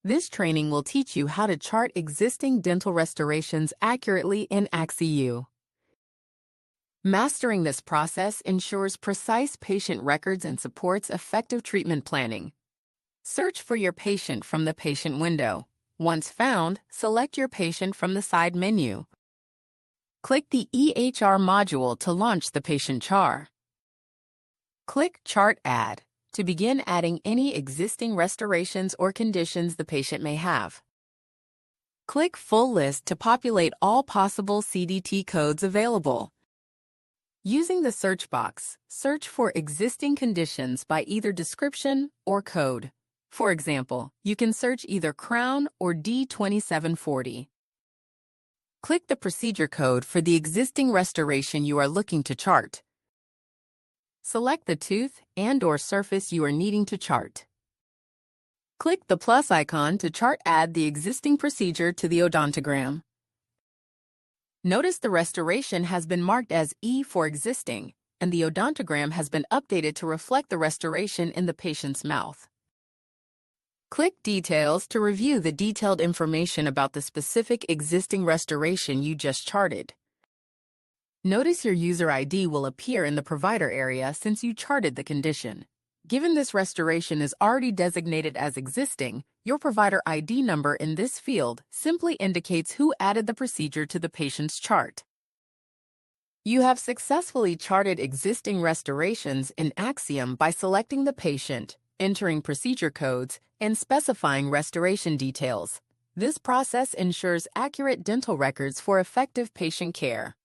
This training will teach you how to chart existing dental restorations accurately in axiUm. Mastering this process ensures precise patient records and supports effective treatment planning. Search for your patient from the patient window. Once found, select your patient from the side menu. Click the EHR module to launch the patient chart. Click Chart Add to begin adding any existing restorations or conditions the patient may have. Click Full List to populate all possible CDT codes available. Using the search box, search for existing conditions by either description or code. For example, you can search either Crown or D2740. Click the procedure code for the existing restoration you are looking to chart. Select the tooth and/or surface you are needing to chart. Click the plus icon to add the existing procedure to the odontogram. Notice the restoration has been marked as E for existing, and the odontogram has been updated to reflect the restoration in the patient's mouth. Click Details to review the detailed information about the specific existing restoration you just charted. Notice your user ID will appear in the provider area since you charted the condition. Given this restoration is already designated as existing, your provider ID number in this field simply indicates who added the procedure to the patient's chart. You have successfully charted existing restorations in axiUm by selecting the patient, entering procedure codes, and specifying restoration details. This process ensures accurate dental records for effective patient care.